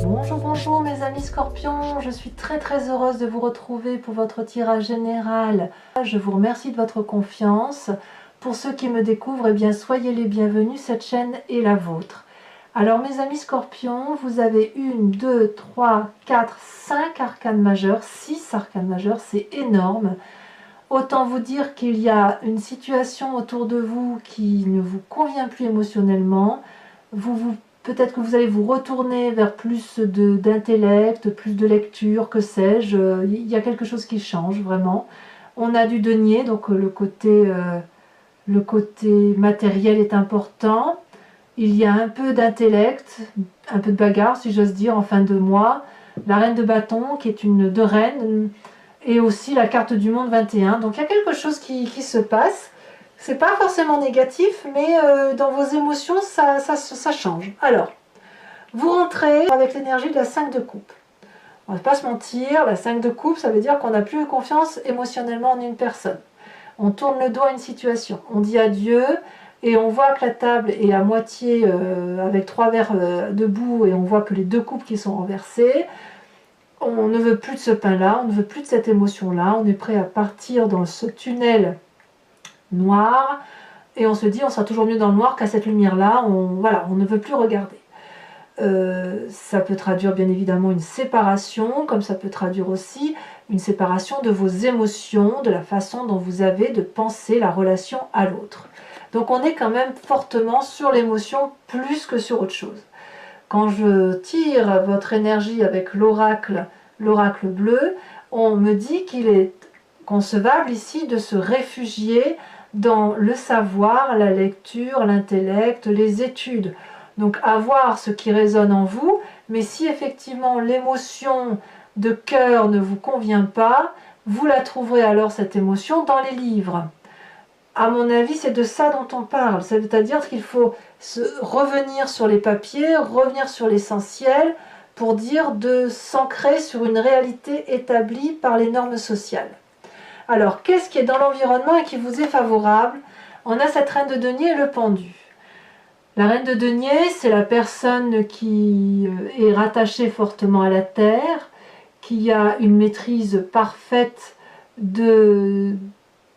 Bonjour, bonjour mes amis scorpions, je suis très heureuse de vous retrouver pour votre tirage général. Je vous remercie de votre confiance. Pour ceux qui me découvrent, eh bien soyez les bienvenus, cette chaîne est la vôtre. Alors mes amis scorpions, vous avez 1, 2, 3, 4, 5 arcanes majeures, 6 arcanes majeures, c'est énorme. Autant vous dire qu'il y a une situation autour de vous qui ne vous convient plus émotionnellement. Peut-être que vous allez vous retourner vers plus d'intellect, plus de lecture, que sais-je. Il y a quelque chose qui change vraiment. On a du denier, donc le côté matériel est important. Il y a un peu d'intellect, un peu de bagarre si j'ose dire en fin de mois. La reine de bâton qui est une de reine et aussi la carte du monde 21. Donc il y a quelque chose qui se passe. C'est pas forcément négatif, mais dans vos émotions, ça change. Alors, vous rentrez avec l'énergie de la 5 de coupe. On ne va pas se mentir, la 5 de coupe, ça veut dire qu'on n'a plus confiance émotionnellement en une personne. On tourne le dos à une situation, on dit adieu, et on voit que la table est à moitié avec 3 verres debout, et on voit que les 2 coupes qui sont renversées. On ne veut plus de ce pain-là, on ne veut plus de cette émotion-là, on est prêt à partir dans ce tunnel noir, et on se dit on sera toujours mieux dans le noir qu'à cette lumière-là, voilà, on ne veut plus regarder. Ça peut traduire bien évidemment une séparation, comme ça peut traduire aussi une séparation de vos émotions, de la façon dont vous avez de penser la relation à l'autre. Donc on est quand même fortement sur l'émotion plus que sur autre chose. Quand je tire votre énergie avec l'oracle bleu, on me dit qu'il est concevable ici de se réfugier dans le savoir, la lecture, l'intellect, les études. Donc avoir ce qui résonne en vous, mais si effectivement l'émotion de cœur ne vous convient pas, vous la trouverez alors cette émotion dans les livres. À mon avis, c'est de ça dont on parle, c'est-à-dire qu'il faut revenir sur les papiers, revenir sur l'essentiel, pour dire de s'ancrer sur une réalité établie par les normes sociales. Alors, qu'est-ce qui est dans l'environnement et qui vous est favorable? On a cette reine de denier et le pendu. La reine de denier, c'est la personne qui est rattachée fortement à la terre, qui a une maîtrise parfaite de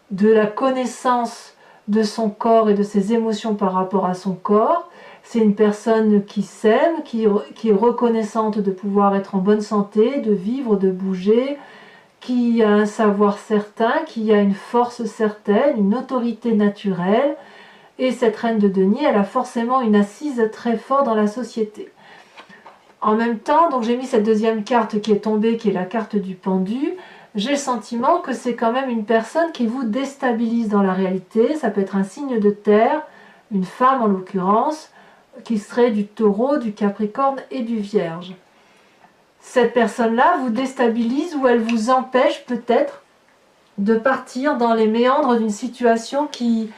la connaissance de son corps et de ses émotions par rapport à son corps. C'est une personne qui s'aime, qui est reconnaissante de pouvoir être en bonne santé, de vivre, de bouger, qui a un savoir certain, qui a une force certaine, une autorité naturelle. Et cette reine de denier, elle a forcément une assise très forte dans la société. En même temps, donc j'ai mis cette deuxième carte qui est tombée, qui est la carte du pendu. J'ai le sentiment que c'est quand même une personne qui vous déstabilise dans la réalité. Ça peut être un signe de terre, une femme en l'occurrence, qui serait du taureau, du capricorne et du vierge. Cette personne-là vous déstabilise ou elle vous empêche peut-être de partir dans les méandres d'une situation qui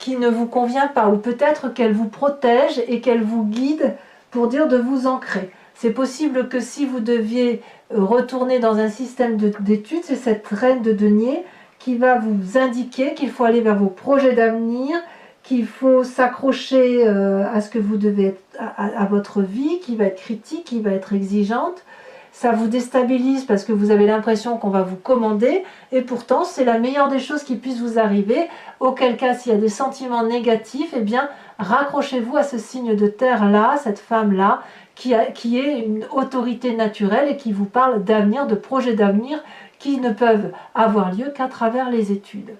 ne vous convient pas, ou peut-être qu'elle vous protège et qu'elle vous guide pour dire de vous ancrer. C'est possible que si vous deviez retourner dans un système d'études, c'est cette reine de denier qui va vous indiquer qu'il faut aller vers vos projets d'avenir, qu'il faut s'accrocher à ce que vous devez être, à votre vie, qui va être critique, qui va être exigeante. Ça vous déstabilise parce que vous avez l'impression qu'on va vous commander, et pourtant c'est la meilleure des choses qui puisse vous arriver, auquel cas s'il y a des sentiments négatifs, eh bien raccrochez-vous à ce signe de terre là, cette femme là, qui est une autorité naturelle et qui vous parle d'avenir, de projets d'avenir qui ne peuvent avoir lieu qu'à travers les études.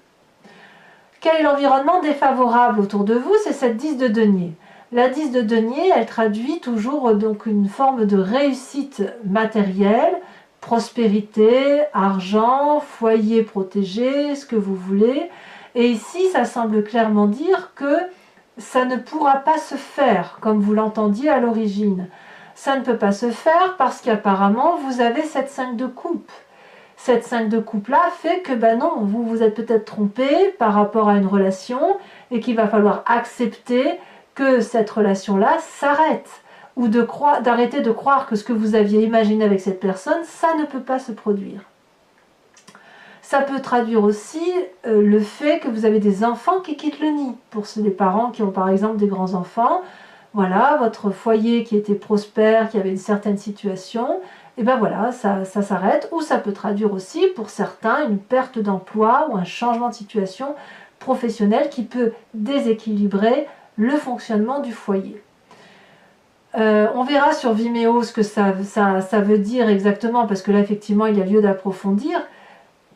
Quel est l'environnement défavorable autour de vous? C'est cette 10 de denier. La 10 de denier, elle traduit toujours donc une forme de réussite matérielle, prospérité, argent, foyer protégé, ce que vous voulez. Et ici, ça semble clairement dire que ça ne pourra pas se faire comme vous l'entendiez à l'origine. Ça ne peut pas se faire parce qu'apparemment, vous avez cette 5 de coupe. Cette 5 de coupe-là fait que, ben non, vous vous êtes peut-être trompé par rapport à une relation et qu'il va falloir accepter que cette relation-là s'arrête, ou d'arrêter de croire que ce que vous aviez imaginé avec cette personne, ça ne peut pas se produire. Ça peut traduire aussi le fait que vous avez des enfants qui quittent le nid. Pour les parents qui ont par exemple des grands-enfants, voilà, votre foyer qui était prospère, qui avait une certaine situation, et ben voilà, ça s'arrête. Ou ça peut traduire aussi, pour certains, une perte d'emploi ou un changement de situation professionnelle qui peut déséquilibrer le fonctionnement du foyer. On verra sur Vimeo ce que ça veut dire exactement, parce que là, effectivement, il y a lieu d'approfondir.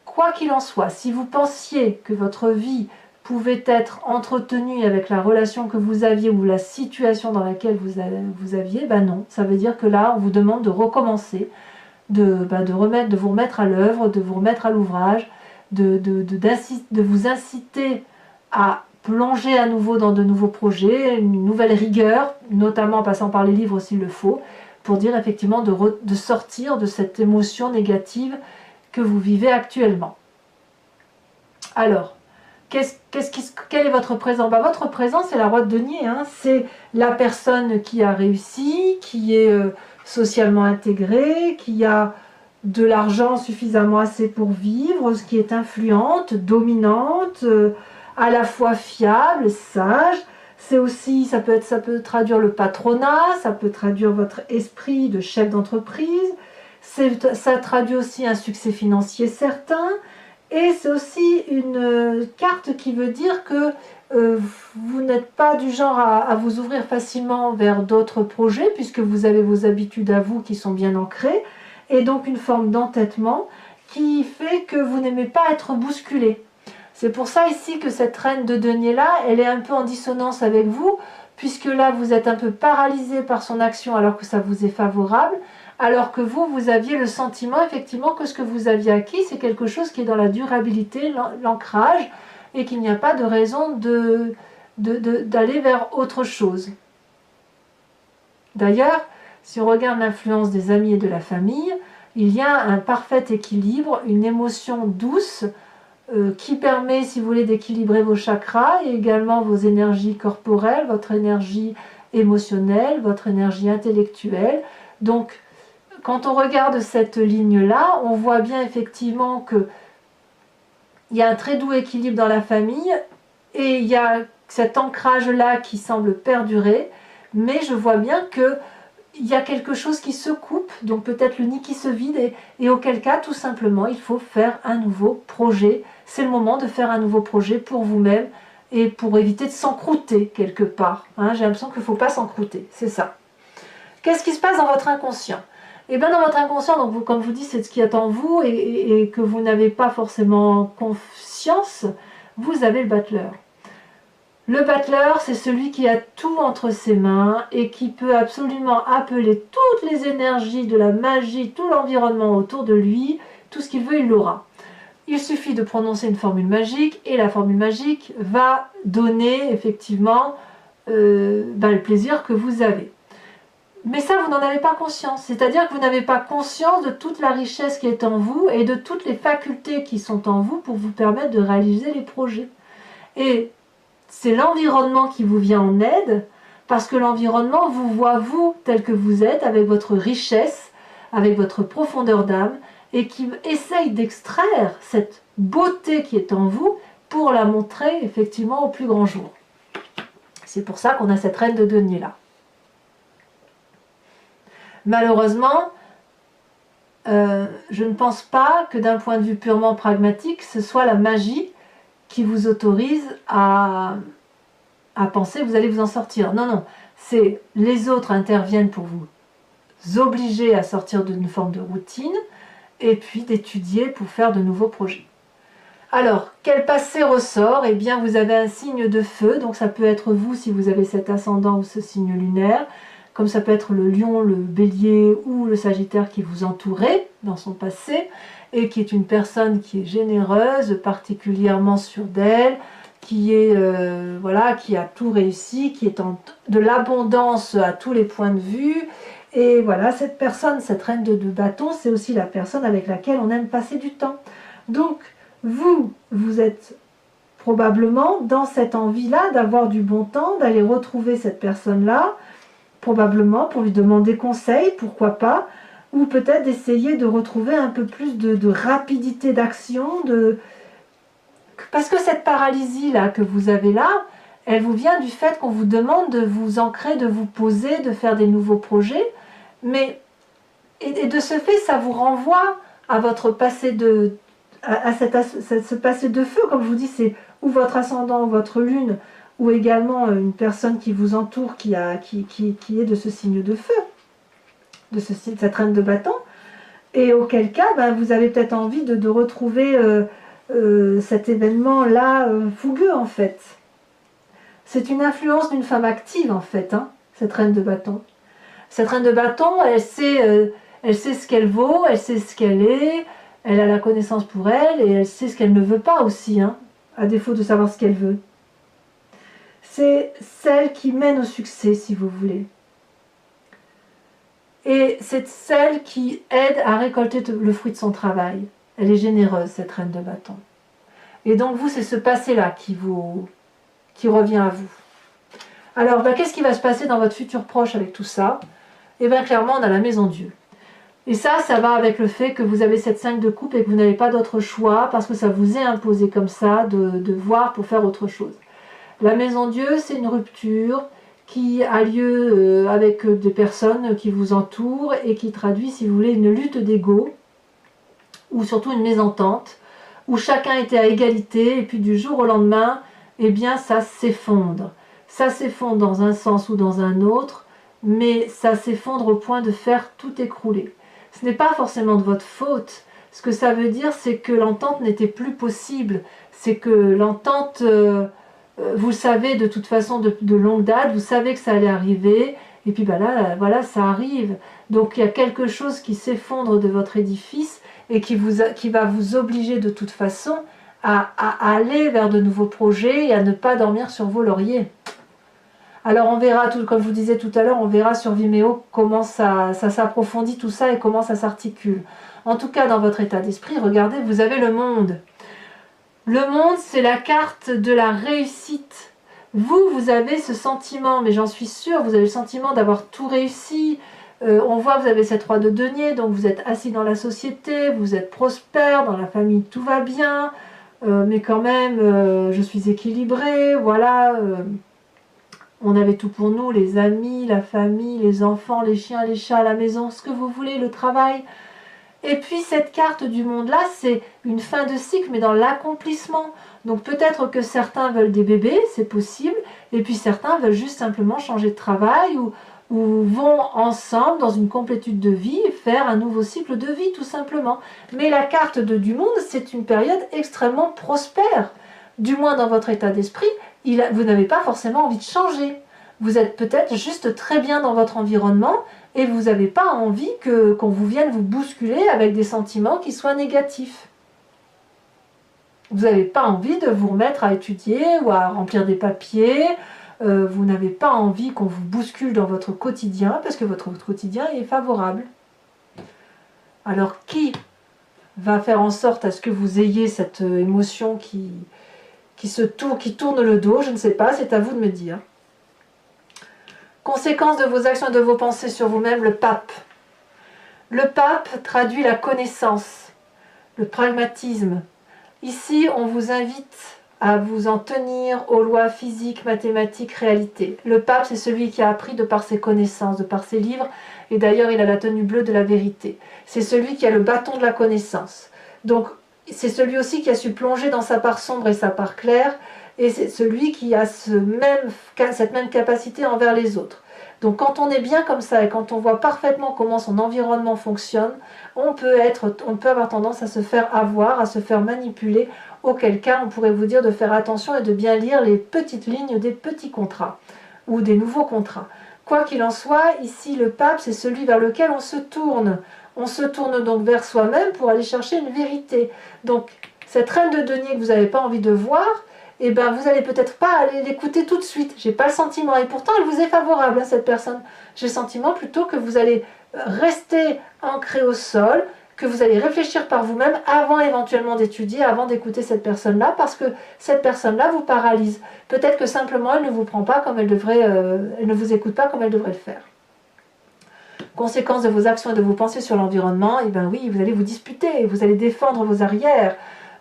Quoi qu'il en soit, si vous pensiez que votre vie pouvait être entretenue avec la relation que vous aviez ou la situation dans laquelle vous aviez, ben non. Ça veut dire que là, on vous demande de recommencer, de vous remettre à l'œuvre, de vous remettre à l'ouvrage, de vous inciter à plonger à nouveau dans de nouveaux projets, une nouvelle rigueur, notamment en passant par les livres s'il le faut, pour dire effectivement de sortir de cette émotion négative que vous vivez actuellement. Alors, quel est votre présent? Votre présent, c'est la roue de denier, hein. C'est la personne qui a réussi, qui est socialement intégrée, qui a de l'argent suffisamment assez pour vivre, qui est influente, dominante, à la fois fiable, sage. C'est aussi, ça peut traduire le patronat, ça peut traduire votre esprit de chef d'entreprise, ça traduit aussi un succès financier certain, et c'est aussi une carte qui veut dire que vous n'êtes pas du genre à vous ouvrir facilement vers d'autres projets, puisque vous avez vos habitudes à vous qui sont bien ancrées, et donc une forme d'entêtement qui fait que vous n'aimez pas être bousculé. C'est pour ça ici que cette reine de denier là, elle est un peu en dissonance avec vous, puisque là vous êtes un peu paralysé par son action alors que ça vous est favorable, alors que vous aviez le sentiment effectivement que ce que vous aviez acquis, c'est quelque chose qui est dans la durabilité, l'ancrage, et qu'il n'y a pas de raison d'aller vers autre chose. D'ailleurs, si on regarde l'influence des amis et de la famille, il y a un parfait équilibre, une émotion douce, qui permet, si vous voulez, d'équilibrer vos chakras et également vos énergies corporelles, votre énergie émotionnelle, votre énergie intellectuelle. Donc, quand on regarde cette ligne-là, on voit bien effectivement qu'il y a un très doux équilibre dans la famille et il y a cet ancrage-là qui semble perdurer, mais je vois bien que il y a quelque chose qui se coupe, donc peut-être le nid qui se vide, et auquel cas, tout simplement, il faut faire un nouveau projet. C'est le moment de faire un nouveau projet pour vous-même et pour éviter de s'encrouter quelque part. Hein, j'ai l'impression qu'il ne faut pas s'encrouter, c'est ça. Qu'est-ce qui se passe dans votre inconscient? Et bien dans votre inconscient, donc comme je vous dis, c'est ce qui est en vous et que vous n'avez pas forcément conscience, vous avez le battleur. Le battleur, c'est celui qui a tout entre ses mains et qui peut absolument appeler toutes les énergies de la magie, tout l'environnement autour de lui, tout ce qu'il veut, il l'aura. Il suffit de prononcer une formule magique et la formule magique va donner effectivement le plaisir que vous avez. Mais ça, vous n'en avez pas conscience. C'est-à-dire que vous n'avez pas conscience de toute la richesse qui est en vous et de toutes les facultés qui sont en vous pour vous permettre de réaliser les projets. Et c'est l'environnement qui vous vient en aide, parce que l'environnement vous voit vous tel que vous êtes, avec votre richesse, avec votre profondeur d'âme, et qui essaye d'extraire cette beauté qui est en vous pour la montrer effectivement au plus grand jour. C'est pour ça qu'on a cette reine de denier là. Malheureusement, je ne pense pas que d'un point de vue purement pragmatique, ce soit la magie qui vous autorise à penser que vous allez vous en sortir. Non, non, c'est les autres interviennent pour vous obliger à sortir d'une forme de routine et puis d'étudier pour faire de nouveaux projets. Alors, quel passé ressort? Eh bien, vous avez un signe de feu, donc ça peut être vous si vous avez cet ascendant ou ce signe lunaire, comme ça peut être le lion, le bélier ou le sagittaire qui vous entourait dans son passé, et qui est une personne qui est généreuse, particulièrement sûre d'elle, qui est voilà, qui a tout réussi, qui est de l'abondance à tous les points de vue. Et voilà, cette personne, cette reine de bâton, c'est aussi la personne avec laquelle on aime passer du temps. Donc, vous êtes probablement dans cette envie-là d'avoir du bon temps, d'aller retrouver cette personne-là, probablement pour lui demander conseil, pourquoi pas, ou peut-être d'essayer de retrouver un peu plus de rapidité d'action, parce que cette paralysie-là que vous avez là, elle vous vient du fait qu'on vous demande de vous ancrer, de vous poser, de faire des nouveaux projets, mais et de ce fait, ça vous renvoie à votre passé ce passé de feu, comme je vous dis, c'est ou votre ascendant, ou votre lune, ou également une personne qui vous entoure qui est de ce signe de feu, de cette reine de bâton, et auquel cas, vous avez peut-être envie de retrouver cet événement-là fougueux, en fait. C'est une influence d'une femme active, en fait, hein, cette reine de bâton. Cette reine de bâton, elle sait ce qu'elle vaut, elle sait ce qu'elle est, elle a la connaissance pour elle, et elle sait ce qu'elle ne veut pas aussi, hein, à défaut de savoir ce qu'elle veut. C'est celle qui mène au succès, si vous voulez. Et c'est celle qui aide à récolter le fruit de son travail. Elle est généreuse, cette reine de bâton. Et donc vous, c'est ce passé-là qui revient à vous. Alors, qu'est-ce qui va se passer dans votre futur proche avec tout ça? Et bien clairement, on a la maison Dieu. Et ça va avec le fait que vous avez cette 5 de coupe et que vous n'avez pas d'autre choix parce que ça vous est imposé comme ça de voir pour faire autre chose. La maison Dieu, c'est une rupture qui a lieu avec des personnes qui vous entourent et qui traduit, si vous voulez, une lutte d'ego ou surtout une mésentente où chacun était à égalité et puis du jour au lendemain, eh bien ça s'effondre. Ça s'effondre dans un sens ou dans un autre, mais ça s'effondre au point de faire tout écrouler. Ce n'est pas forcément de votre faute. Ce que ça veut dire, c'est que l'entente n'était plus possible. C'est que l'entente, vous le savez de toute façon de longue date, vous savez que ça allait arriver, et puis là, voilà, ça arrive. Donc il y a quelque chose qui s'effondre de votre édifice et qui va vous obliger de toute façon à aller vers de nouveaux projets et à ne pas dormir sur vos lauriers. Alors on verra, comme je vous disais tout à l'heure, on verra sur Vimeo comment ça s'approfondit tout ça et comment ça s'articule. En tout cas, dans votre état d'esprit, regardez, vous avez le monde. Le monde, c'est la carte de la réussite. Vous avez ce sentiment, mais j'en suis sûre, vous avez le sentiment d'avoir tout réussi. On voit, vous avez cette roi de denier, donc vous êtes assis dans la société, vous êtes prospère, dans la famille tout va bien, mais quand même, je suis équilibrée, voilà. On avait tout pour nous, les amis, la famille, les enfants, les chiens, les chats à la maison, ce que vous voulez, le travail. Et puis cette carte du monde-là, c'est une fin de cycle, mais dans l'accomplissement. Donc peut-être que certains veulent des bébés, c'est possible, et puis certains veulent juste simplement changer de travail ou vont ensemble dans une complétude de vie faire un nouveau cycle de vie tout simplement. Mais la carte du monde, c'est une période extrêmement prospère, du moins dans votre état d'esprit. Vous n'avez pas forcément envie de changer. Vous êtes peut-être juste très bien dans votre environnement et vous n'avez pas envie qu'on vous vienne vous bousculer avec des sentiments qui soient négatifs. Vous n'avez pas envie de vous remettre à étudier ou à remplir des papiers. Vous n'avez pas envie qu'on vous bouscule dans votre quotidien parce que votre quotidien est favorable. Alors qui va faire en sorte à ce que vous ayez cette émotion qui tourne le dos? Je ne sais pas, c'est à vous de me dire. Conséquence de vos actions et de vos pensées sur vous-même, le pape. Le pape traduit la connaissance, le pragmatisme. Ici, on vous invite à vous en tenir aux lois physiques, mathématiques, réalité. Le pape, c'est celui qui a appris de par ses connaissances, de par ses livres, et d'ailleurs, il a la tenue bleue de la vérité. C'est celui qui a le bâton de la connaissance. Donc, c'est celui aussi qui a su plonger dans sa part sombre et sa part claire, et c'est celui qui a cette même capacité envers les autres. Donc quand on est bien comme ça et quand on voit parfaitement comment son environnement fonctionne, on peut avoir tendance à se faire avoir, à se faire manipuler, auquel cas on pourrait vous dire de faire attention et de bien lire les petites lignes des petits contrats ou des nouveaux contrats. Quoi qu'il en soit, ici le pape, c'est celui vers lequel on se tourne. On se tourne donc vers soi-même pour aller chercher une vérité. Donc, cette reine de denier que vous n'avez pas envie de voir, eh ben, vous n'allez peut-être pas aller l'écouter tout de suite. J'ai pas le sentiment. Et pourtant, elle vous est favorable, hein, cette personne. J'ai le sentiment plutôt que vous allez rester ancré au sol, que vous allez réfléchir par vous-même avant éventuellement d'étudier, avant d'écouter cette personne-là, parce que cette personne-là vous paralyse. Peut-être que simplement, elle ne vous prend pas comme elle devrait, elle ne vous écoute pas comme elle devrait le faire. Conséquence de vos actions et de vos pensées sur l'environnement, et bien oui, vous allez vous disputer, vous allez défendre vos arrières,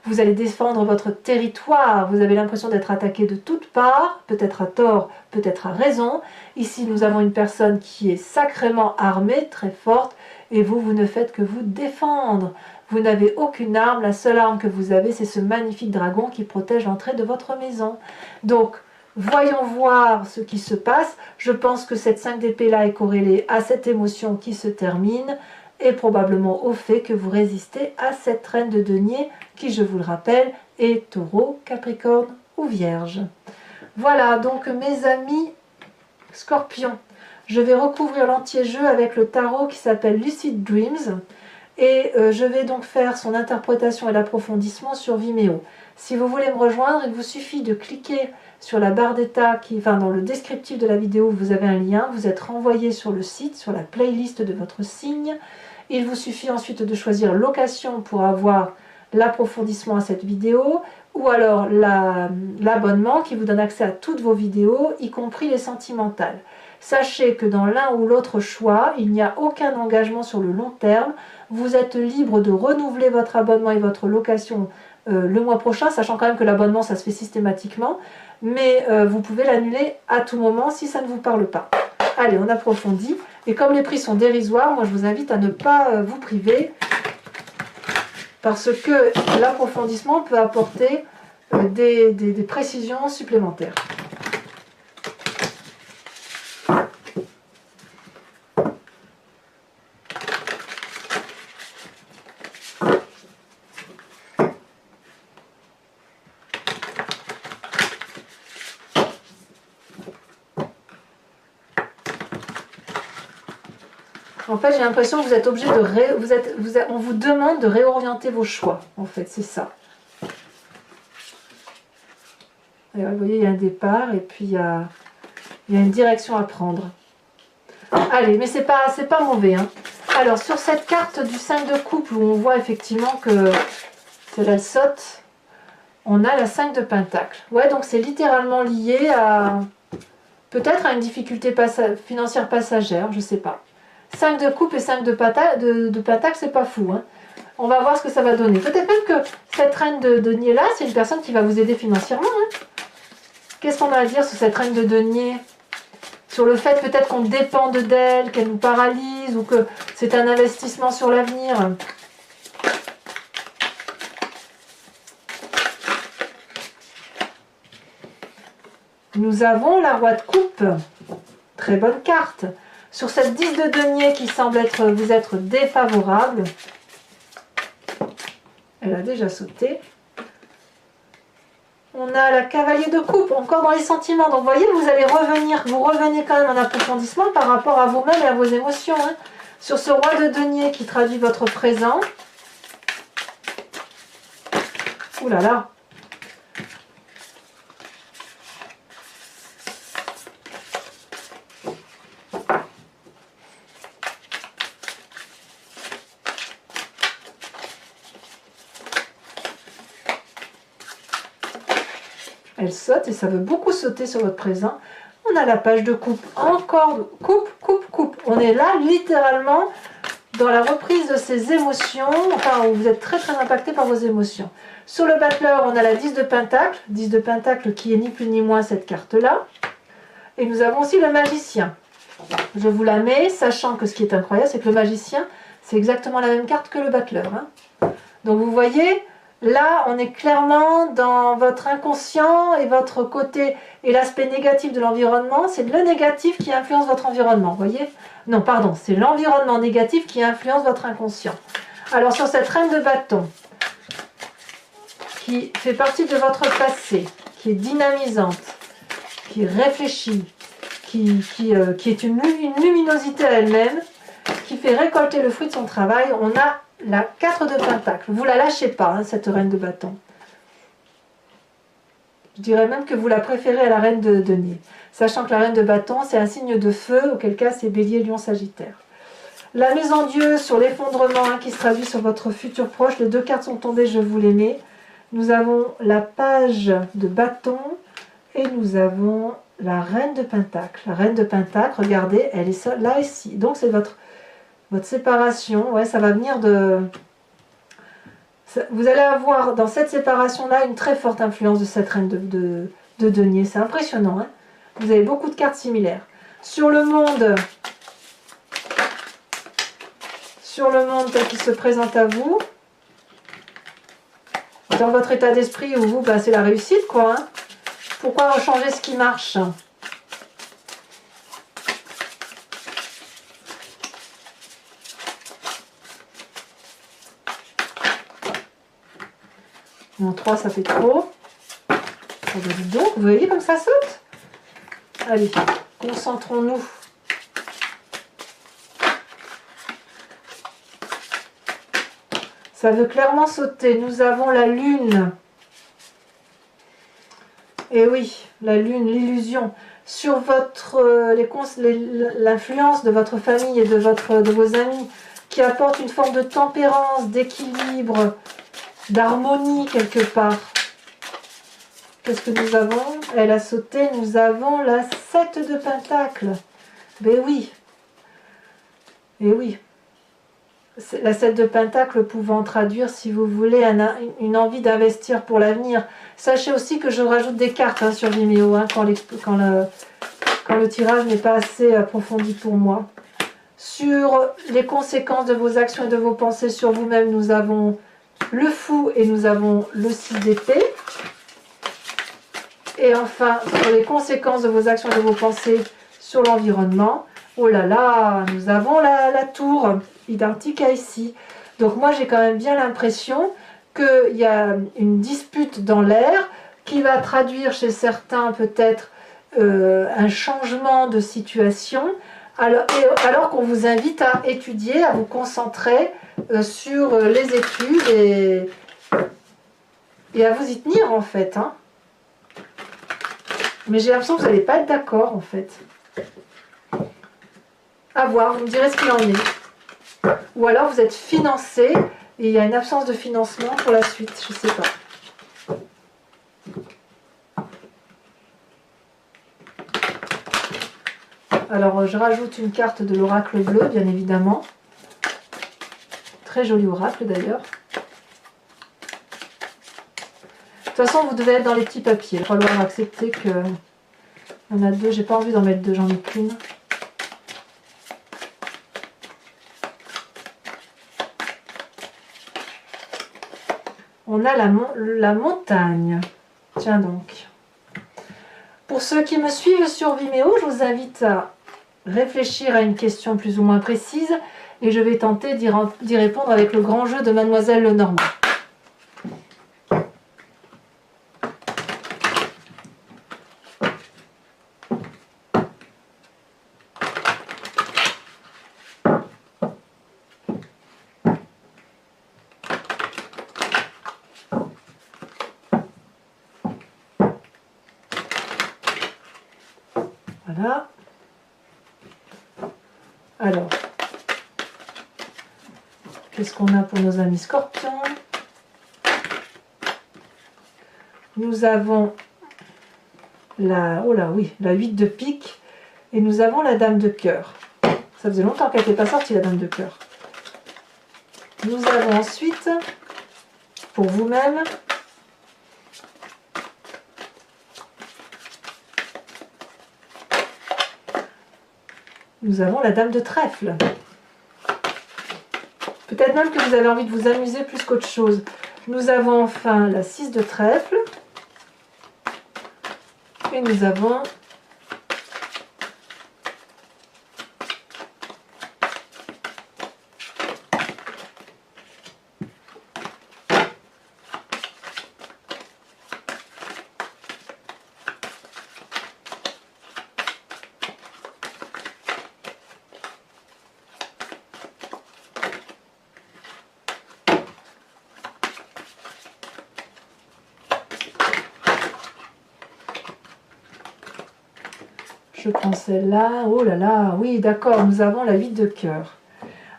vous allez défendre votre territoire, vous avez l'impression d'être attaqué de toutes parts, peut-être à tort, peut-être à raison. Ici, nous avons une personne qui est sacrément armée, très forte, et vous ne faites que vous défendre. Vous n'avez aucune arme, la seule arme que vous avez, c'est ce magnifique dragon qui protège l'entrée de votre maison. Donc, voyons voir ce qui se passe. Je pense que cette 5 d'épée là est corrélée à cette émotion qui se termine et probablement au fait que vous résistez à cette reine de denier qui, je vous le rappelle, est taureau, capricorne ou vierge. Voilà, donc mes amis scorpions, je vais recouvrir l'entier-jeu avec le tarot qui s'appelle Lucid Dreams et je vais donc faire son interprétation et l'approfondissement sur Vimeo. Si vous voulez me rejoindre, il vous suffit de cliquer sur la barre d'état, dans le descriptif de la vidéo, vous avez un lien, vous êtes renvoyé sur le site, sur la playlist de votre signe. Il vous suffit ensuite de choisir location pour avoir l'approfondissement à cette vidéo, ou alors l'abonnement qui vous donne accès à toutes vos vidéos, y compris les sentimentales. Sachez que dans l'un ou l'autre choix, il n'y a aucun engagement sur le long terme. Vous êtes libre de renouveler votre abonnement et votre location le mois prochain, sachant quand même que l'abonnement, ça se fait systématiquement, mais vous pouvez l'annuler à tout moment si ça ne vous parle pas. Allez, on approfondit. Et comme les prix sont dérisoires, moi je vous invite à ne pas vous priver, parce que l'approfondissement peut apporter des précisions supplémentaires. En fait, j'ai l'impression que vous êtes obligé de on vous demande de réorienter vos choix. En fait, c'est ça. Alors, vous voyez, il y a un départ et puis il y a une direction à prendre. Allez, mais c'est pas mauvais. Hein. Alors, sur cette carte du 5 de coupe, où on voit effectivement que c'est la saute, on a la 5 de pentacle. Ouais, donc c'est littéralement lié à peut-être à une difficulté financière passagère, je sais pas. 5 de coupe et 5 de pentacle, c'est pas fou. Hein. On va voir ce que ça va donner. Peut-être même que cette reine de denier là, c'est une personne qui va vous aider financièrement. Hein. Qu'est-ce qu'on a à dire sur cette reine de denier? Sur le fait peut-être qu'on dépend d'elle, qu'elle nous paralyse, ou que c'est un investissement sur l'avenir. Nous avons la roi de coupe. Très bonne carte. Sur cette 10 de denier qui semble vous être défavorable, elle a déjà sauté. On a la cavalier de coupe, encore dans les sentiments. Donc vous voyez, vous revenez quand même en approfondissement par rapport à vous-même et à vos émotions. Hein. Sur ce roi de denier qui traduit votre présent. Ouh là là. Elle saute et ça veut beaucoup sauter sur votre présent. On a la page de coupe, encore coupe, coupe, coupe. On est là littéralement dans la reprise de ces émotions, enfin où vous êtes très très impacté par vos émotions. Sur le battleur, on a la 10 de pentacle qui est ni plus ni moins cette carte-là. Et nous avons aussi le magicien. Je vous la mets, sachant que ce qui est incroyable, c'est que le magicien, c'est exactement la même carte que le battleur. Hein. Donc vous voyez... Là, on est clairement dans votre inconscient et votre côté, et l'aspect négatif de l'environnement, c'est le négatif qui influence votre environnement, vous voyez? Non, pardon, c'est l'environnement négatif qui influence votre inconscient. Alors, sur cette reine de bâton, qui fait partie de votre passé, qui est dynamisante, qui réfléchit, qui est une luminosité à elle-même, qui fait récolter le fruit de son travail, on a la 4 de pentacle. Vous la lâchez pas, hein, cette reine de bâton. Je dirais même que vous la préférez à la reine de denier. Sachant que la reine de bâton, c'est un signe de feu, auquel cas c'est bélier, lion, sagittaire. La mise en Dieu sur l'effondrement hein, qui se traduit sur votre futur proche. Les deux cartes sont tombées, je vous les mets. Nous avons la page de bâton et nous avons la reine de pentacle. La reine de pentacle, regardez, elle est là ici. Donc c'est votre séparation, ouais, ça va venir Vous allez avoir dans cette séparation-là une très forte influence de cette reine de denier. C'est impressionnant, hein. Vous avez beaucoup de cartes similaires. Sur le monde tel qu'il se présente à vous, dans votre état d'esprit où vous, bah, c'est la réussite, quoi. Hein. Pourquoi rechanger ce qui marche? Non, 3, ça fait trop. Oh, bah, dis donc, vous voyez comme ça saute? Allez, concentrons-nous. Ça veut clairement sauter. Nous avons la lune. Et oui, la lune, l'illusion. Sur l'influence de votre famille et de vos amis qui apporte une forme de tempérance, d'équilibre, d'harmonie quelque part. Qu'est-ce que nous avons? Elle a sauté, nous avons la 7 de Pentacles. Ben oui. Et oui. La 7 de Pentacle pouvant traduire, si vous voulez, une envie d'investir pour l'avenir. Sachez aussi que je rajoute des cartes hein, sur Vimeo hein, quand le tirage n'est pas assez approfondi pour moi. Sur les conséquences de vos actions et de vos pensées sur vous-même, nous avons le fou et nous avons le 6 d'épée. Et enfin, sur les conséquences de vos actions et de vos pensées sur l'environnement, oh là là, nous avons la tour, identique à ici. Donc moi, j'ai quand même bien l'impression qu'il y a une dispute dans l'air qui va traduire chez certains peut-être un changement de situation, alors qu'on vous invite à étudier, à vous concentrer sur les études et à vous y tenir en fait. Hein. Mais j'ai l'impression que vous n'allez pas être d'accord en fait. À voir, vous me direz ce qu'il en est. Ou alors vous êtes financé et il y a une absence de financement pour la suite, je ne sais pas. Alors je rajoute une carte de l'oracle bleu, bien évidemment. Très joli oracle d'ailleurs. De toute façon, vous devez être dans les petits papiers. Il va falloir accepter que... Il y en a deux, j'ai pas envie d'en mettre deux, j'en ai qu'une. On a la montagne. Tiens donc. Pour ceux qui me suivent sur Vimeo, je vous invite à réfléchir à une question plus ou moins précise et je vais tenter d'y répondre avec le grand jeu de Mademoiselle Lenormand. Voilà. Alors, qu'est-ce qu'on a pour nos amis scorpions? Nous avons la 8 de pique et nous avons la dame de cœur. Ça faisait longtemps qu'elle n'était pas sortie, la dame de cœur. Nous avons ensuite, pour vous-même, nous avons la dame de trèfle. Peut-être même que vous avez envie de vous amuser plus qu'autre chose. Nous avons enfin la 6 de trèfle. Et nous avons je prends celle-là. Oh là là, oui, d'accord, nous avons la 8 de cœur.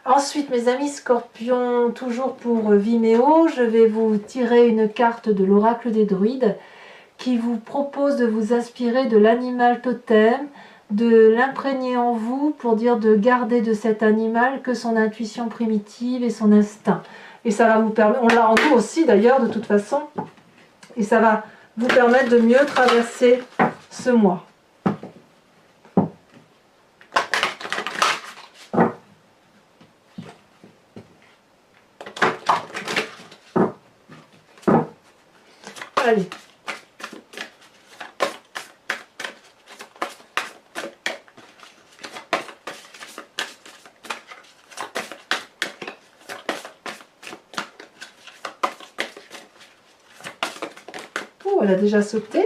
Ensuite, mes amis scorpions, toujours pour Vimeo, je vais vous tirer une carte de l'oracle des druides qui vous propose de vous inspirer de l'animal totem de l'imprégner en vous pour dire de garder de cet animal que son intuition primitive et son instinct. Et ça va vous permettre, on l'a en nous aussi d'ailleurs de toute façon, et ça va vous permettre de mieux traverser ce mois. Allez. Oh, elle a déjà sauté.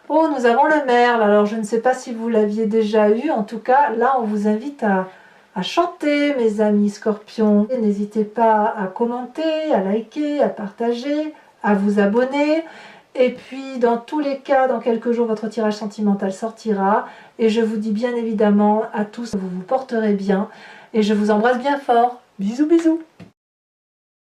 Oh, nous avons le merle. Alors, je ne sais pas si vous l'aviez déjà eu. En tout cas, là, on vous invite à chanter, mes amis scorpions. N'hésitez pas à commenter, à liker, à partager, à vous abonner. Et puis, dans tous les cas, dans quelques jours, votre tirage sentimental sortira. Et je vous dis bien évidemment à tous, vous vous porterez bien. Et je vous embrasse bien fort. Bisous, bisous.